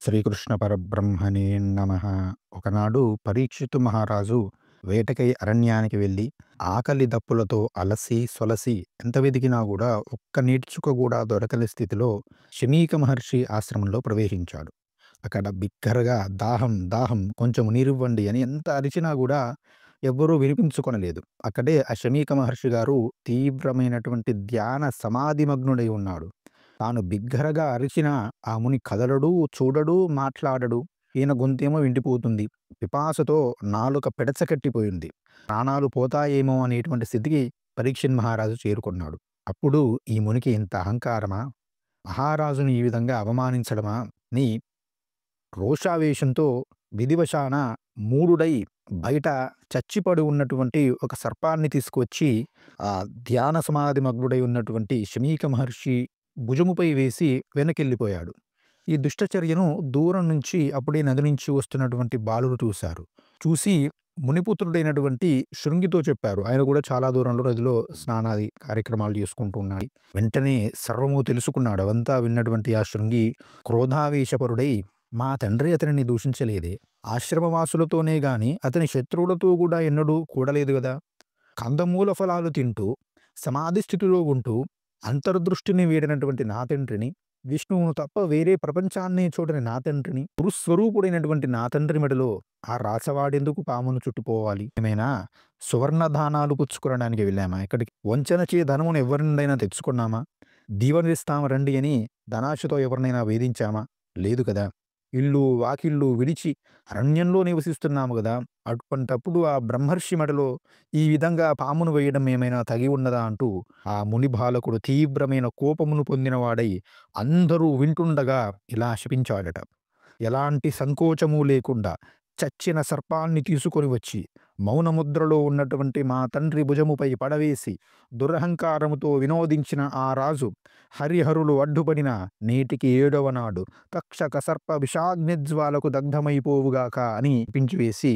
శ్రీకృష్ణ పరబ్రహ్మణే నమః. ఒకనాడు పరీక్షితు మహారాజు వేటకై అరణ్యానికి వెళ్ళి ఆకలి దప్పులతో అలసి సొలసి ఎంత వెతికినా కూడా ఒక్క నీటి చుక్క కూడా దొరకని స్థితిలో శమీక మహర్షి ఆశ్రమంలో ప్రవేశించాడు. అక్కడ బిగ్గరగా దాహం దాహం కొంచెం నీరివ్వండి అని ఎంత అరిచినా కూడా ఎవ్వరూ వినిపించుకొనలేదు. అక్కడే ఆ శమీక మహర్షి గారు తీవ్రమైనటువంటి ధ్యాన సమాధిమగ్నుడై ఉన్నాడు. తాను బిగ్గరగా అరిచినా ఆ ముని కదలడు, చూడడు, మాట్లాడడు. ఈయన గొంతేమో వింటిపోతుంది. పిపాసతో నాలుక పెడచకట్టిపోయింది. ప్రాణాలు పోతాయేమో అనేటువంటి స్థితికి పరీక్షిత్ మహారాజు చేరుకున్నాడు. అప్పుడు ఈ మునికి ఇంత అహంకారమా? మహారాజుని ఈ విధంగా అవమానించడమా? అని రోషావేశంతో విధివశాన మూఢుడై బయట చచ్చిపడి ఉన్నటువంటి ఒక సర్పాన్ని తీసుకొచ్చి ఆ ధ్యాన సమాధి మగ్నుడై ఉన్నటువంటి శమీక మహర్షి భుజముపై వేసి వెనకెళ్ళిపోయాడు. ఈ దుష్టచర్యను దూరం నుంచి అప్పుడే నది నుంచి వస్తున్నటువంటి బాలురు చూశారు. చూసి మునిపుత్రుడైనటువంటి శృంగితో చెప్పారు. ఆయన కూడా చాలా దూరంలో నదిలో స్నానాది కార్యక్రమాలు చేసుకుంటూ ఉన్నాడు. వెంటనే సర్వము తెలుసుకున్నాడు. అవంతా విన్నటువంటి ఆ శృంగి క్రోధావేశపరుడై, మా తండ్రి అతనిని దూషించలేదే, ఆశ్రమవాసులతోనే గాని అతని శత్రువులతో కూడా ఎన్నడూ కూడలేదు గదా, కందమూల ఫలాలు తింటూ సమాధి స్థితిలో ఉంటూ అంతర్దృష్టిని వీడినటువంటి నా తండ్రిని, విష్ణువును తప్ప వేరే ప్రపంచాన్ని చూడని నా తండ్రిని, పురుస్వరూపుడైనటువంటి నా తండ్రి మెడలో ఆ రాసవాడెందుకు పామును చుట్టుపోవాలి? ఏమైనా సువర్ణదానాలు పుచ్చుకోవడానికి వెళ్ళామా? ఇక్కడికి వంచన చే ధనమును ఎవరి నుండైనా తెచ్చుకున్నామా? దీవెనలిస్తాము రండి అని ధనాశతో ఎవరినైనా వేధించామా? లేదు కదా. ఇల్లు వాకిళ్ళు విడిచి అరణ్యంలో నివసిస్తున్నాము గదా. అటువంటప్పుడు ఆ బ్రహ్మర్షి మెడలో ఈ విధంగా పామును వేయడం ఏమైనా తగి ఉన్నదా అంటూ ఆ ముని బాలకుడు తీవ్రమైన కోపమును పొందినవాడై అందరూ వింటుండగా ఇలా శపించాడట. ఎలాంటి సంకోచము లేకుండా చచ్చిన సర్పాన్ని తీసుకొని వచ్చి మౌనముద్రలో ఉన్నటువంటి మా తండ్రి భుజముపై పడవేసి దురహంకారముతో వినోదించిన ఆ రాజు హరిహరులు అడ్డుపడిన నేటికి 7వ నాడు తక్షక సర్ప విషాగ్నిజ్వాలకు దగ్ధమైపోవుగాక అని పించివేసి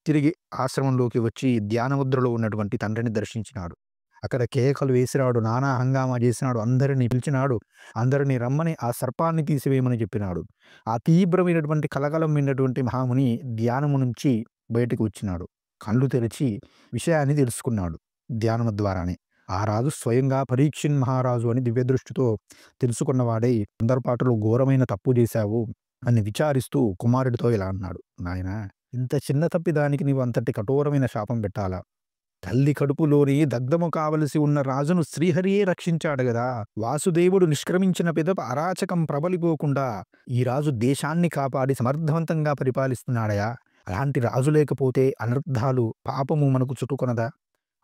తిరిగి ఆశ్రమంలోకి వచ్చి ధ్యానముద్రలో ఉన్నటువంటి తండ్రిని దర్శించినాడు. అక్కడ కేకలు వేసినాడు, నానా హంగామా చేసినాడు, అందరిని పిలిచినాడు, అందరిని రమ్మని ఆ సర్పాన్ని తీసివేయమని చెప్పినాడు. ఆ తీవ్రమైనటువంటి కలకలం విన్నటువంటి మహాముని ధ్యానము నుంచి బయటకు వచ్చినాడు. కళ్ళు తెరిచి విషయాన్ని తెలుసుకున్నాడు ధ్యానము ద్వారానే. ఆ రాజు స్వయంగా పరీక్షిత్ మహారాజు అని దివ్యదృష్టితో తెలుసుకున్నవాడై, తొందరపాటులో ఘోరమైన తప్పు చేశావు అని విచారిస్తూ కుమారుడితో ఇలా అన్నాడు. నాయనా, ఇంత చిన్న తప్పిదానికి నీవు అంతటి కఠోరమైన శాపం పెట్టాలా? తల్లి కడుపులోని దగ్ధము కావలసి ఉన్న రాజును శ్రీహరియే రక్షించాడు గదా. వాసుదేవుడు నిష్క్రమించిన పిదప అరాచకం ప్రబలిపోకుండా ఈ రాజు దేశాన్ని కాపాడి సమర్థవంతంగా పరిపాలిస్తున్నాడయా. అలాంటి రాజు లేకపోతే అనర్థాలు పాపము మనకు చుట్టుకొనదా?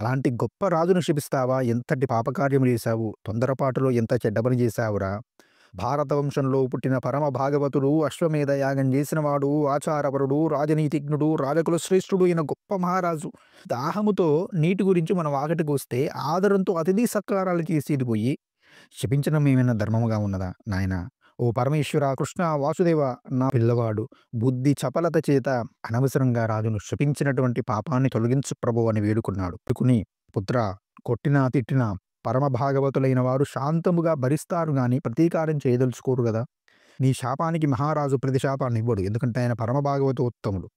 అలాంటి గొప్ప రాజును శపిస్తావా? ఎంతటి పాపకార్యము చేశావు, తొందరపాటులో ఎంత చెడ్డ పని చేశావురా. భారత వంశంలో పుట్టిన పరమ భాగవతుడు, అశ్వమేధ యాగం చేసినవాడు, ఆచారపరుడు, రాజనీతిజ్ఞుడు, రాజకుల శ్రేష్ఠుడు అయిన గొప్ప మహారాజు దాహముతో నీటి గురించి మన వాకటికి వస్తే ఆదరంతో అతిథి సత్కారాలు చేసేది పోయి శపించడం ఏమైనా ధర్మముగా ఉన్నదా? నాయనా, ఓ పరమేశ్వర, కృష్ణ, వాసుదేవ, నా పిల్లవాడు బుద్ధి చపలత చేత అనవసరంగా రాజును శపించినటువంటి పాపాన్ని తొలగించు ప్రభు అని వేడుకున్నాడు. వేడుకుని, పుత్ర, కొట్టినా తిట్టినా పరమ భాగవతులైన వారు శాంతముగా భరిస్తారు గాని ప్రతీకారం చేయదలుచుకోరు గదా. నీ శాపానికి మహారాజు ప్రతిశాపాన్ని ఇవ్వడు. ఎందుకంటే ఆయన పరమ భాగవతోత్తముడు.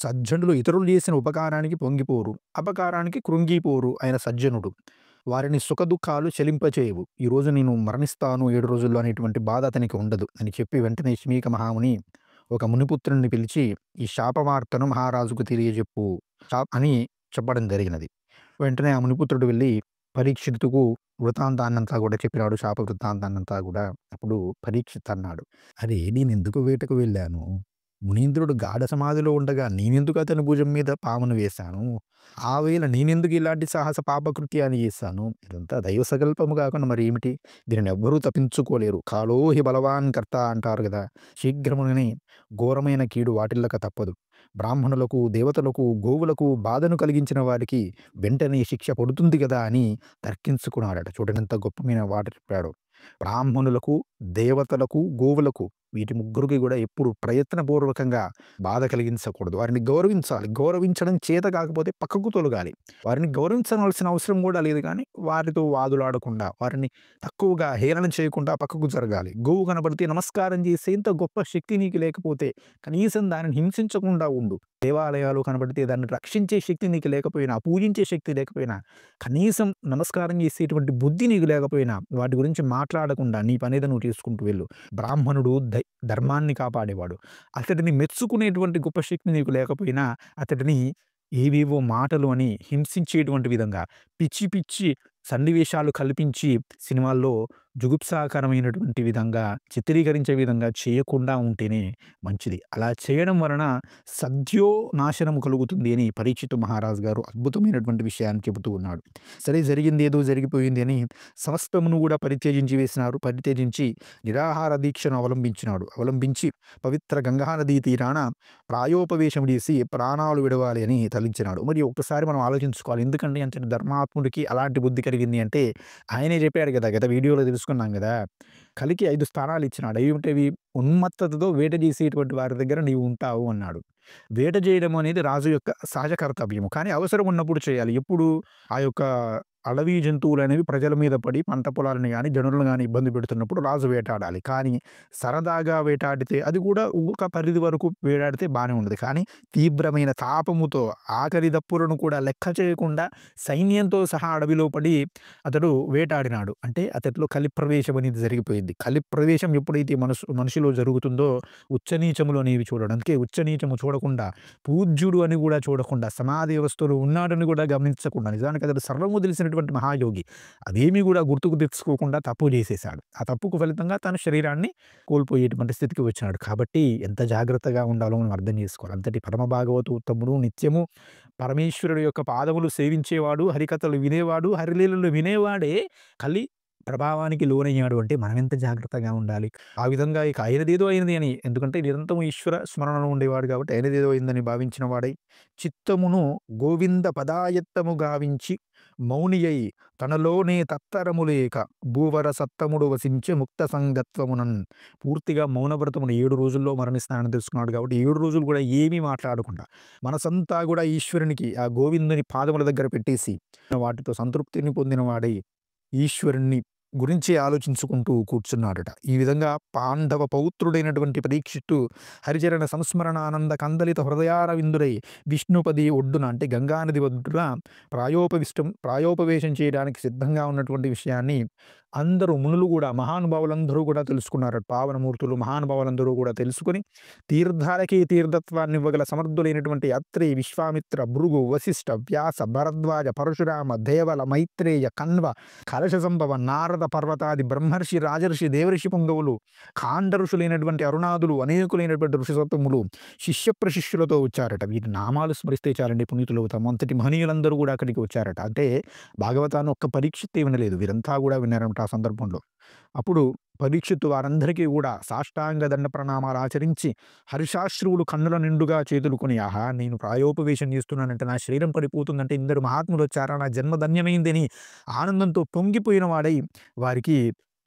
సజ్జనులు ఇతరులు చేసిన ఉపకారానికి పొంగిపోరు, అపకారానికి కృంగిపోరు. ఆయన సజ్జనుడు. వారిని సుఖదుఖాలు చెలింపచేయవు. ఈరోజు నేను మరణిస్తాను 7 రోజుల్లో అనేటువంటి బాధ అతనికి ఉండదు అని చెప్పి వెంటనే శమీక మహాముని ఒక మునిపుత్రుని పిలిచి ఈ శాపవార్తను మహారాజుకు తెలియజెప్పు అని చెప్పడం జరిగినది. వెంటనే ఆ మునిపుత్రుడు వెళ్ళి పరీక్షితుకు వృత్తాంతాన్నంతా కూడా చెప్పినాడు, శాప వృత్తాంతాన్నంతా కూడా. అప్పుడు పరీక్షిత్ అన్నాడు, అరే, నేనెందుకు వేటకు వెళ్ళాను? మునీంద్రుడు గాఢ సమాధిలో ఉండగా నేనెందుకు అతని భుజం మీద పామును వేశాను? ఆ వేళ నేనెందుకు ఇలాంటి సాహస పాపకృత్యాన్ని చేశాను? ఇదంతా దైవ సంకల్పము కాకుండా మరి ఏమిటి? దీనిని ఎవ్వరూ తప్పించుకోలేరు. కాలో హి బలవాన్ కర్త అంటారు కదా. శీఘ్రముననే ఘోరమైన కీడు వాటిల్లక తప్పదు. బ్రాహ్మణులకు, దేవతలకు, గోవులకు బాధను కలిగించిన వారికి వెంటనే శిక్ష పడుతుంది కదా అని తర్కించుకున్నాడట. చూడండి ఎంత గొప్పమైన మాట చెప్పాడు. బ్రాహ్మణులకు, దేవతలకు, గోవులకు వీటి ముగ్గురికి కూడా ఎప్పుడు ప్రయత్నపూర్వకంగా బాధ కలిగించకూడదు. వారిని గౌరవించాలి. గౌరవించడం చేత కాకపోతే పక్కకు తొలగాలి. వారిని గౌరవించవలసిన అవసరం కూడా లేదు గానీ, వారితో వాదులాడకుండా, వారిని తక్కువగా హేళన చేయకుండా పక్కకు జరగాలి. గోవు కనబడితే నమస్కారం చేసేంత గొప్ప శక్తి నీకు లేకపోతే, కనీసం దానిని హింసించకుండా ఉండు. దేవాలయాలు కనబడితే దాన్ని రక్షించే శక్తి నీకు లేకపోయినా, పూజించే శక్తి లేకపోయినా, కనీసం నమస్కారం చేసేటువంటి బుద్ధి నీకు లేకపోయినా, వాటి గురించి మాట్లాడకుండా నీ పనేదో నువ్వు చేసుకుంటూ వెళ్ళు. బ్రాహ్మణుడు ధర్మాన్ని కాపాడేవాడు. అతడిని మెచ్చుకునేటువంటి గొప్ప శక్తి నీకు లేకపోయినా, అతడిని ఏవేవో మాటలు అని హింసించేటువంటి విధంగా, పిచ్చి పిచ్చి సన్నివేశాలు కల్పించి సినిమాల్లో జుగుప్సాకరమైనటువంటి విధంగా చిత్రీకరించే విధంగా చేయకుండా ఉంటేనే మంచిది. అలా చేయడం వలన సద్యోనాశనం కలుగుతుంది అని పరీక్షితు మహారాజు గారు అద్భుతమైనటువంటి విషయాన్ని చెబుతూ ఉన్నాడు. సరే, జరిగింది ఏదో జరిగిపోయింది అని సమస్తమును కూడా పరిత్యజించి నిరాహార దీక్షను అవలంబించి పవిత్ర గంగా నదీ తీరాన ప్రాయోపవేశం చేసి ప్రాణాలు విడవాలి అని తలించినాడు. మరి ఒక్కసారి మనం ఆలోచించుకోవాలి. ఎందుకంటే అంతటి ధర్మాత్ముడికి అలాంటి బుద్ధి కలిగింది అంటే, ఆయనే చెప్పాడు కదా! గత వీడియోలో తెలుసుకున్నాం కదా! కలికి 5 స్థానాలు ఇచ్చినాడు. ఏమిటవి? ఉన్మత్తతతో వేట చేసేటువంటి వారి దగ్గర నీవు ఉంటావు అన్నాడు. వేట చేయడం అనేది రాజు యొక్క సహజ కర్తవ్యము. కానీ అవసరం ఉన్నప్పుడు చేయాలి. ఎప్పుడు? ఆ యొక్క అడవి జంతువులనేవి ప్రజల మీద పడి పంట పొలాలను గాని, జనులను గాని ఇబ్బంది పెడుతున్నప్పుడు రాజు వేటాడాలి. కానీ సరదాగా వేటాడితే, అది కూడా ఒక పరిధి వరకు వేటాడితే బానే ఉండదు. కానీ తీవ్రమైన తాపముతో ఆఖరి దప్పులను కూడా లెక్క చేయకుండా సైన్యంతో సహా అడవిలో పడి అతడు వేటాడినాడు. అంటే అతడిలో కలిప్రవేశం అనేది జరిగిపోయింది. కలిప్రవేశం ఎప్పుడైతే మనిషిలో జరుగుతుందో ఉచ్చనీచములు అనేవి చూడడం. అందుకే ఉచ్చనీచము చూడకుండా, పూజ్యుడు అని కూడా చూడకుండా, సమాధి వ్యవస్థలో ఉన్నాడని కూడా గమనించకుండా, నిజానికి అతడు సర్వము తెలిసినటువంటి మహాయోగి, అదేమీ కూడా గుర్తుకు తెచ్చుకోకుండా తప్పు చేసేశాడు. ఆ తప్పుకు ఫలితంగా తన శరీరాన్ని కోల్పోయేటువంటి స్థితికి వచ్చినాడు. కాబట్టి ఎంత జాగ్రత్తగా ఉండాలో మనం అర్థం చేసుకోవాలి. అంతటి పరమ భాగవతోత్తముడు, నిత్యము పరమేశ్వరుడు యొక్క పాదములు సేవించేవాడు, హరికథలు వినేవాడు, హరిలీలలు వినేవాడే కలి ప్రభావానికి లోనయ్యాడు అంటే మనం ఎంత జాగ్రత్తగా ఉండాలి. ఆ విధంగా ఇక ఆయనదేదో అయింది అని, ఎందుకంటే నిరంతరం ఈశ్వర స్మరణలో ఉండేవాడు కాబట్టి ఆయనదేదో అయిందని భావించిన వాడై చిత్తమును గోవింద పదాయత్తము గావించి మౌనియై తనలోనే తత్తరము లేక భూవర సత్తముడు వసించే ముక్త సంగత్వమునన్, పూర్తిగా మౌనవ్రతమును 7 రోజుల్లో మరణిస్తానని తెలుసుకున్నాడు కాబట్టి 7 రోజులు కూడా ఏమీ మాట్లాడకుండా మనసంతా కూడా ఈశ్వరునికి, ఆ గోవిందుని పాదముల దగ్గర పెట్టేసి వాటితో సంతృప్తిని పొందిన వాడై ఈశ్వరుణ్ణి గురించి ఆలోచించుకుంటూ కూర్చున్నాడట. ఈ విధంగా పాండవ పౌత్రుడైనటువంటి పరీక్షిత్తు హరిచరణ సంస్మరణ ఆనంద కందలిత హృదయారవిందుడై విష్ణుపది ఒడ్డున, అంటే గంగానది ఒడ్డున ప్రాయోపవేశం చేయడానికి సిద్ధంగా ఉన్నటువంటి విషయాన్ని అందరూ మునులు కూడా, మహానుభావులందరూ కూడా తెలుసుకున్నారట. పావనమూర్తులు, మహానుభావులందరూ కూడా తెలుసుకొని తీర్థాలకి తీర్థత్వాన్ని ఇవ్వగల సమర్థులైనటువంటి అత్రి, విశ్వామిత్ర, భృగు, వశిష్ఠ, వ్యాస, భరద్వాజ, పరశురామ, దేవల, మైత్రేయ, కణ్వ, కలశ సంభవ, నారద, పర్వతాది బ్రహ్మర్షి, రాజర్షి, దేవర్షి పుంగవులు, కాండ ఋషులైనటువంటి అరుణాదులు, అనేకులైనటువంటి ఋషిసత్వములు శిష్య ప్రశిష్యులతో వచ్చారట. వీటి నామాలు స్మరిస్తే చాలండి పునీతులు అవుతాము. అంతటి మహనీయులందరూ కూడా అక్కడికి వచ్చారట. అంటే భాగవతాన్ని ఒక్క పరీక్షిత్తు వినలేదు, వీరంతా కూడా విన్నారన్నమాట ఆ సందర్భంలో. అప్పుడు పరీక్షిత్తు వారందరికీ కూడా సాష్టాంగ దండ ప్రణామాలు ఆచరించి హర్షాశ్రువులు కన్నుల నిండుగా చేతులుకొని, ఆహా నేను ప్రాయోపవేశం చేస్తున్నానంటే, నా శరీరం పడిపోతుందంటే, ఇందరు మహాత్ములు వచ్చారా, నా జన్మ ధన్యమైందని ఆనందంతో పొంగిపోయిన వాడై వారికి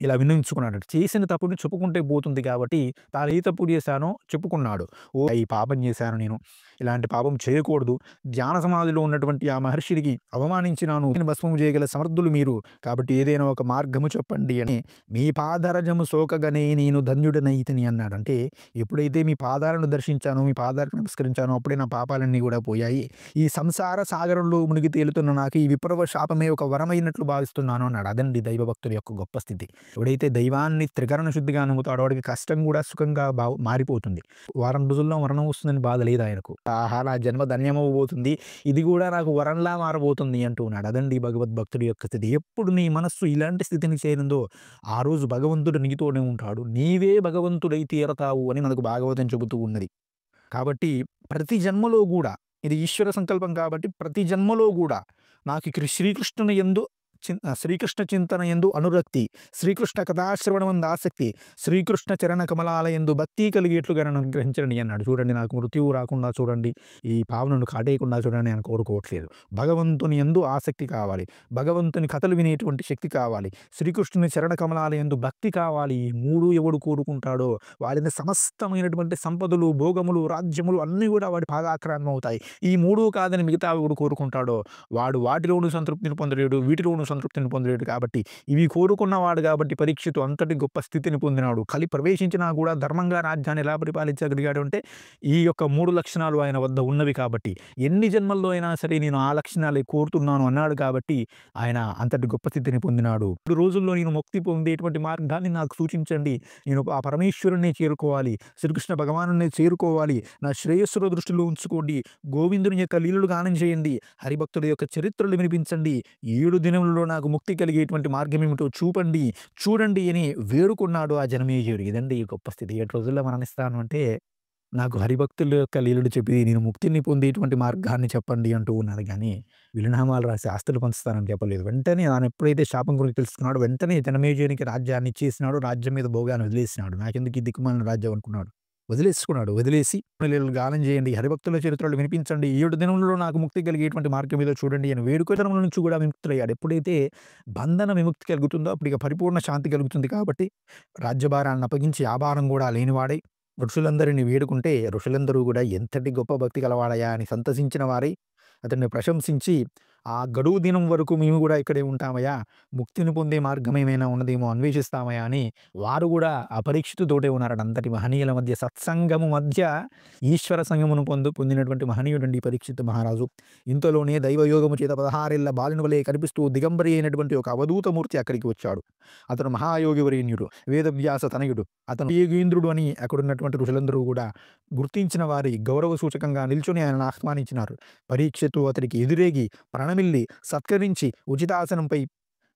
ఇలా విన్నవించుకున్నాడట. చేసిన తప్పుని చెప్పుకుంటే పోతుంది కాబట్టి తాను ఏ తప్పు చేశానో చెప్పుకున్నాడు. ఈ పాపం చేశాను నేను, ఇలాంటి పాపం చేయకూడదు. ధ్యాన సమాధిలో ఉన్నటువంటి ఆ మహర్షికి అవమానించినాను, భస్మం చేయగల సమర్థులు మీరు, కాబట్టి ఏదైనా ఒక మార్గము చెప్పండి అని, మీ పాదరజము సోకగనే నేను ధన్యుడనైతిని అన్నాడు. అంటే ఎప్పుడైతే మీ పాదాలను దర్శించానో, మీ పాదాలకు నమస్కరించానో అప్పుడే నా పాపాలన్నీ కూడా పోయాయి. ఈ సంసార సాగరంలో మునిగి తేలుతున్న నాకు ఈ విప్లవ శాపమే ఒక వరమైనట్లు భావిస్తున్నాను అన్నాడు. అదండి దైవభక్తుల యొక్క గొప్ప స్థితి. ఎవడైతే దైవాన్ని త్రికరణ శుద్ధిగా నమ్ముతాడో వాడికి కష్టం కూడా సుఖంగా మారిపోతుంది. వారం రోజుల్లో మరణం వస్తుందని బాధ లేదు ఆయనకు. ఆహా నా జన్మ ధన్యమవబోతుంది, ఇది కూడా నాకు వరంలా మారబోతుంది అంటూ ఉన్నాడు. అదండి భగవద్భక్తుడి యొక్క స్థితి. ఎప్పుడు నీ మనస్సు ఇలాంటి స్థితిని చేరిందో ఆ రోజు భగవంతుడు నీతోనే ఉంటాడు. నీవే భగవంతుడై తీరతావు అని మనకు భాగవతం చెబుతూ ఉన్నది. కాబట్టి ప్రతి జన్మలో కూడా ఇది ఈశ్వర సంకల్పం కాబట్టి ప్రతి జన్మలో కూడా నాకు శ్రీకృష్ణుని యందు శ్రీకృష్ణ చింతన యందు అనురక్తి, శ్రీకృష్ణ కథాశ్రవణమందు ఆసక్తి, శ్రీకృష్ణ చరణ కమలాల యందు భక్తి కలిగేట్లుగా నన్ను అనుగ్రహించండి అన్నాడు. చూడండి, నాకు మృత్యువు రాకుండా చూడండి, ఈ పాములను కాటేయకుండా చూడండి అని కోరుకోవట్లేదు. భగవంతుని యందు ఆసక్తి కావాలి, భగవంతుని కథలు వినేటువంటి శక్తి కావాలి, శ్రీకృష్ణుని చరణ కమలాల యందు భక్తి కావాలి. ఈ 3 ఎవడు కోరుకుంటాడో వాడిని సమస్తమైనటువంటి సంపదలు, భోగములు, రాజ్యములు అన్నీ కూడా వాడి పాదాక్రాంతం అవుతాయి. ఈ 3 కాదని మిగతావి ఎవడు కోరుకుంటాడో వాడు వాటిలోనూ సంతృప్తిని పొందలేడు, వీటిలోనూ సంతృప్తిని పొందలేడు. కాబట్టి ఇవి కోరుకున్నవాడు కాబట్టి పరీక్షితు అంతటి గొప్ప స్థితిని పొందినాడు. కలి ప్రవేశించినా కూడా ధర్మంగా రాజ్యాన్ని ఎలా పరిపాలించగలిగాడు అంటే ఈ యొక్క 3 లక్షణాలు ఆయన వద్ద ఉన్నవి కాబట్టి. ఎన్ని జన్మల్లో అయినా సరే నేను ఆ లక్షణాలే కోరుతున్నాను అన్నాడు కాబట్టి ఆయన అంతటి గొప్ప స్థితిని పొందినాడు. 3 రోజుల్లో నేను ముక్తి పొందేటువంటి మార్గాన్ని నాకు సూచించండి, నేను ఆ పరమేశ్వరుణ్ణి చేరుకోవాలి, శ్రీకృష్ణ భగవానుడిని చేరుకోవాలి, నా శ్రేయస్సును దృష్టిలో ఉంచుకోండి, గోవిందుని యొక్క లీలలు గానం చేయండి, హరిభక్తుల యొక్క చరిత్రలు వినిపించండి, 7 దినములలో నాకు ముక్తి కలిగేటువంటి మార్గం ఏమిటో చూడండి అని వేడుకున్నాడు ఆ జనమేజయుడు. ఇదండి ఈ గొప్ప స్థితి. 7 రోజుల్లో మరణిస్తాను అంటే నాకు హరిభక్తుల యొక్క లీలలు చెప్పి నేను ముక్తిని పొందేటువంటి మార్గాన్ని చెప్పండి అంటూ ఉన్నాడు గానీ, విలునామాలు రాసి ఆస్తులు పంచుతానని చెప్పలేదు. వెంటనే తాను ఎప్పుడైతే శాపం గురించి తెలుసుకున్నాడో వెంటనే జనమేజయునికి రాజ్యాన్ని ఇచ్చేసినాడు. రాజ్యం మీద భోగాన్ని వదిలేసినాడు. నాకెందుకు ఈ దిక్కుమాలిన రాజ్యం అనుకున్నాడు. వదిలేసుకున్నాడు. వదిలేసి లీలలు గానం చేయండి, హరిభక్తుల చరిత్రలు వినిపించండి, 7 దినములలో నాకు ముక్తి కలిగేటువంటి మార్గం ఏదో చూడండి అని వేడుకోవడం నుంచి కూడా విముక్తులయ్యాడు. ఎప్పుడైతే బంధన విముక్తి కలుగుతుందో అప్పుడు ఇక పరిపూర్ణ శాంతి కలుగుతుంది. కాబట్టి రాజ్యభారాన్ని అప్పగించి ఆ భారం కూడా లేనివాడై ఋషులందరిని వేడుకుంటే ఋషులందరూ కూడా ఎంతటి గొప్ప భక్తి గలవాడయా అని సంతసించిన వారై అతన్ని ప్రశంసించి, ఆ గడువు దినం వరకు మేము కూడా ఇక్కడే ఉంటామయ్యా, ముక్తిని పొందే మార్గం ఏమైనా ఉన్నదేమో అన్వేషిస్తామయ్యా అని వారు కూడా ఆ పరీక్షితుతోటే ఉన్నారట. అంతటి మహనీయుల మధ్య సత్సంగము మధ్య ఈశ్వర సంగమును పొందినటువంటి మహనీయుడండి పరీక్షిత్ మహారాజు. ఇంతలోనే దైవయోగము చేత 16 ఏళ్ల బాలుని వలె కనిపిస్తూ దిగంబరి అయినటువంటి ఒక అవధూతమూర్తి అక్కడికి వచ్చాడు. అతను మహాయోగి వరేణ్యుడు, వేదవ్యాస తనయుడు, అతను యోగీంద్రుడు అని అక్కడున్నటువంటి ఋషులందరూ కూడా గుర్తించిన వారి గౌరవ సూచకంగా నిల్చొని ఆయనను ఆహ్వానించినారు. పరీక్షిత్తు అతడికి ఎదురేగి ప్రణమిల్లి సత్కరించి ఉచితాసనంపై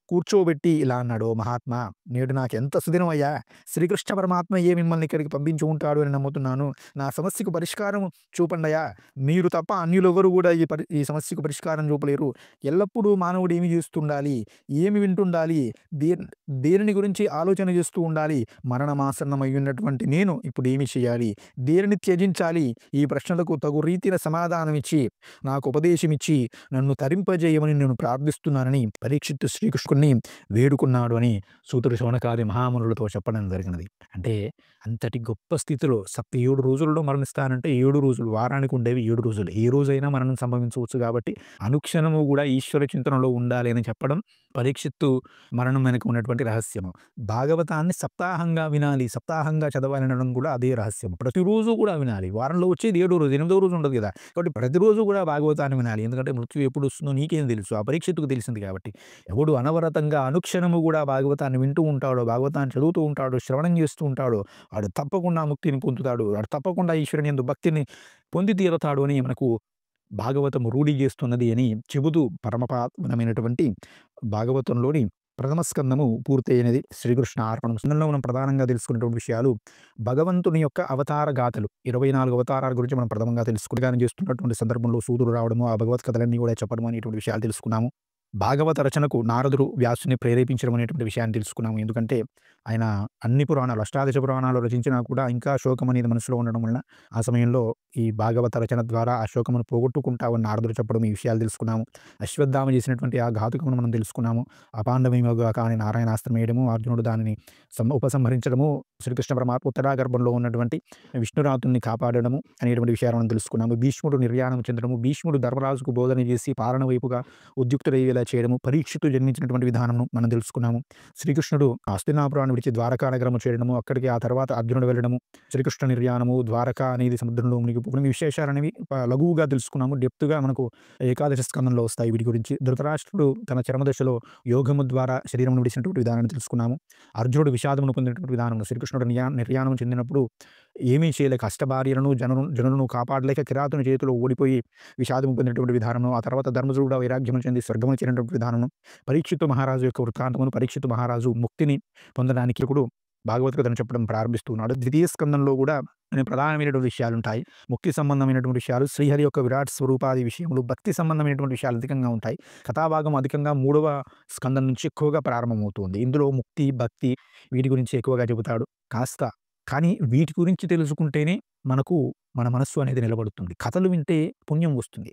కూర్చోబెట్టి ఇలా అన్నాడు: "ఓ మహాత్మా, నేడు నాకెంత సుదినమయ్యా! శ్రీకృష్ణ పరమాత్మయే మిమ్మల్ని ఇక్కడికి పంపించి ఉంటాడు అని నమ్ముతున్నాను. నా సమస్యకు పరిష్కారం చూపండయ్యా. మీరు తప్ప అన్యులెవరు కూడా ఈ సమస్యకు పరిష్కారం చూపలేరు. ఎల్లప్పుడూ మానవుడు ఏమి చేస్తుండాలి? ఏమి వింటుండాలి? దేనిని గురించి ఆలోచన చేస్తూ ఉండాలి? మరణమాసన్నమయ్యున్నటువంటి నేను ఇప్పుడు ఏమి చేయాలి? దేనిని త్యజించాలి? ఈ ప్రశ్నలకు తగు రీతిన సమాధానమిచ్చి, నాకు ఉపదేశమిచ్చి, నన్ను తరింపజేయమని నేను ప్రార్థిస్తున్నానని పరీక్షిత్తు శ్రీకృష్ణుడిని వేడుకున్నాడు" అని సూతుడు శౌనకాది మహామునులతో చెప్పడం జరిగినది. అంటే అంతటి గొప్ప స్థితిలో 7 రోజులలో మరణిస్తానంటే 7 రోజులు, వారానికి ఉండేవి 7 రోజులు. ఏ రోజైనా మరణం సంభవించవచ్చు కాబట్టి అనుక్షణము కూడా ఈశ్వర చింతనలో ఉండాలి అని చెప్పడం పరీక్షిత్తు మరణం వెనక ఉన్నటువంటి రహస్యము. భాగవతాన్ని సప్తాహంగా వినాలి, సప్తాహంగా చదవాలి అనడం కూడా అదే రహస్యం. ప్రతిరోజు కూడా వినాలి. వారంలో వచ్చేది 7వ రోజు, 8వ రోజు ఉండదు కదా. కాబట్టి ప్రతిరోజు కూడా భాగవతాన్ని వినాలి. ఎందుకంటే మృత్యు ఎప్పుడు వస్తుందో నీకేం తెలుసు, ఆ పరీక్షిత్తుకు తెలిసింది కాబట్టి. ఎవడు అనవరతంగా అనుక్షణము కూడా భాగవతాన్ని వింటూ ఉంటాడో, భాగవతాన్ని చదువుతూ ఉంటాడో, శ్రవణం చేస్తూ ఉంటాడో వాడు తప్పకుండా ముక్తిని పొందుతాడు. వాడు తప్పకుండా ఈశ్వరుని యందు భక్తిని పొంది తీరతాడు అని మనకు భాగవతం రూఢి చేస్తున్నది అని చెబుతూ పరమపావనమైనటువంటి భాగవతంలోని ప్రథమ స్కందము పూర్తయినది. శ్రీకృష్ణ అర్పణం. స్కందంలో మనం ప్రధానంగా తెలుసుకున్నటువంటి విషయాలు భగవంతుని యొక్క అవతార గాథలు, 24 అవతారాల గురించి మనం ప్రథమంగా తెలుసుకుని చేస్తున్నటువంటి సందర్భంలో సూతుడు రావడము, ఆ భగవత్ కథలన్నీ కూడా చెప్పడం అనేటువంటి విషయాలు తెలుసుకున్నాము. భాగవత రచనకు నారదుడు వ్యాసుని ప్రేరేపించడం అనేటువంటి విషయాన్ని తెలుసుకున్నాము. ఎందుకంటే ఆయన అన్ని పురాణాలు, అష్టాదశ పురాణాలు రచించినా కూడా ఇంకా శోకం అనేది మనసులో ఉండడం వలన ఆ సమయంలో ఈ భాగవత రచన ద్వారా ఆ శోకమును పోగొట్టుకుంటామని నారదుడు చెప్పడం, ఈ విషయాలు తెలుసుకున్నాము. అశ్వత్థామ చేసినటువంటి ఆ ఘాతుకమును మనం తెలుసుకున్నాము. అపాండవిమోగ కానీ నారాయణాస్త్రం వేయడము, అర్జునుడు దానిని ఉపసంహరించడము, శ్రీకృష్ణ పరమాత్మ ఉత్తరాగర్భంలో ఉన్నటువంటి విష్ణురాతుని కాపాడడము అనేటువంటి విషయాలు మనం తెలుసుకున్నాము. భీష్ముడు నిర్యాణం చెందడము, భీష్ముడు ధర్మరాజుకు బోధన చేసి పాలన వైపుగా ఉద్యుక్తుడయ్యేలా చేయడము, పరీక్షిత్తు జన్మించినటువంటి విధానమును మనం తెలుసుకున్నాము. శ్రీకృష్ణుడు హస్తినాపురాన్ని విడిచి ద్వారకా నగరము చేరడము, అక్కడికి ఆ తర్వాత అర్జునుడు వెళ్ళడము, శ్రీకృష్ణ నిర్యాణము, ద్వారకా అనేది సముద్రంలో మునిగిపోవడం, ఈ విశేషాలనేవి లఘువుగా తెలుసుకున్నాము. డెప్త్‌గా మనకు ఏకాదశ స్కందంలో వస్తాయి వీటి గురించి. ధృతరాష్ట్రుడు తన చరమదశలో యోగము ద్వారా శరీరమును విడిచినటువంటి విధానాన్ని తెలుసుకున్నాము. అర్జునుడు విషాదమును పొందినటువంటి విధానము, శ్రీకృష్ణుడు నిర్యాణం చెందినప్పుడు ఏమీ చేయలేక అష్టభార్యలను జనులను కాపాడలేక కిరాతుని చేతిలో ఓడిపోయి విషాదము పొందినటువంటి విధానము, ఆ తర్వాత ధర్మజుడు కూడా వైరాగ్యము చెంది స్వర్గమును చేరినటువంటి విధానము, పరీక్షిత్తు మహారాజు యొక్క వృత్తాంతమును, పరీక్షిత్తు మహారాజు ముక్తిని పొందడానికి కూడా భాగవత కథను చెప్పడం ప్రారంభిస్తున్నాడు. ద్వితీయ స్కందంలో కూడా అనే ప్రధానమైనటువంటి విషయాలుంటాయి. ముక్తి సంబంధమైనటువంటి విషయాలు, శ్రీహరి యొక్క విరాట్ స్వరూపాది విషయములు, భక్తి సంబంధమైనటువంటి విషయాలు అధికంగా ఉంటాయి. కథాభాగం అధికంగా 3వ స్కందం నుంచి ఎక్కువగా ప్రారంభమవుతుంది. ఇందులో ముక్తి, భక్తి వీటి గురించి ఎక్కువగా చెబుతాడు. కాస్త కానీ వీటి గురించి తెలుసుకుంటేనే మనకు మన మనస్సు అనేది నిలబడుతుంది. కథలు వింటే పుణ్యం వస్తుంది.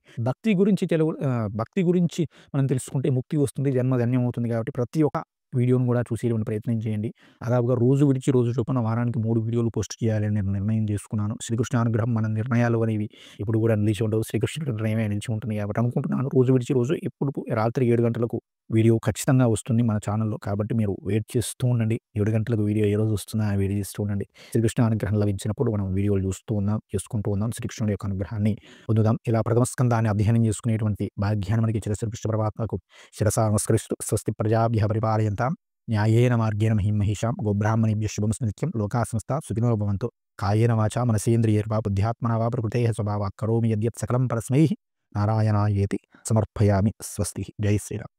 భక్తి గురించి మనం తెలుసుకుంటే ముక్తి వస్తుంది. జన్మ ధన్యమవుతుంది కాబట్టి ప్రతి ఒక్క వీడియోను కూడా చూసేటువంటి ప్రయత్నం చేయండి. దాదాపుగా రోజు విడిచి రోజు చొప్పున వారానికి 3 వీడియోలు పోస్ట్ చేయాలని నేను నిర్ణయం చేసుకున్నాను. శ్రీకృష్ణ అనుగ్రహం మన నిర్ణయాలు అనేవి ఎప్పుడు కూడా నిలిచి ఉండవు. శ్రీకృష్ణుడి నిర్ణయమే నిలిచి ఉంటుంది కాబట్టి అనుకుంటున్నాను రోజు విడిచి రోజు ఎప్పుడు రాత్రి 7 గంటలకు వీడియో ఖచ్చితంగా వస్తుంది మన ఛానల్‌లో. కాబట్టి మీరు వెయిట్ చేస్తూ ఉండండి. 7 గంటలకు వీడియో ఏ రోజు వస్తుందా వెయిట్ చేస్తూ ఉండండి. శ్రీకృష్ణ అనుగ్రహం లభించినప్పుడు మనం వీడియోలు చూస్తూ ఉందాం, చేసుకుంటూ ఉందాం. శ్రీకృష్ణుడి యొక్క అనుగ్రహాన్ని పొందుదాం. ఇలా ప్రథమ స్కందాన్ని అధ్యయనం చేసుకునేటువంటి భాగ్యాన్ని మనకి ఇచ్చిన శ్రీకృష్ణ పరమాత్మకు శిరసా నమస్కరిస్తూ స్వస్తి ప్రజాభ్యః పరిపాలయంతాం న్యాయేన మార్గేణ మహిం మహిషాం గోబ్రాహ్మణేభ్యః శుభం నిత్యం లోకాః సమస్తాః సుఖినో భవంతు. కాయేన వాచా మనసేంద్రియైర్వా బుద్ధ్యాత్మనా వా ప్రకృతేః స్వభావాత్ కరోమి యద్యత్ సకలం పరస్మై నారాయణాయేతి సమర్పయామి. స్వస్తి. జై శ్రీరామ్.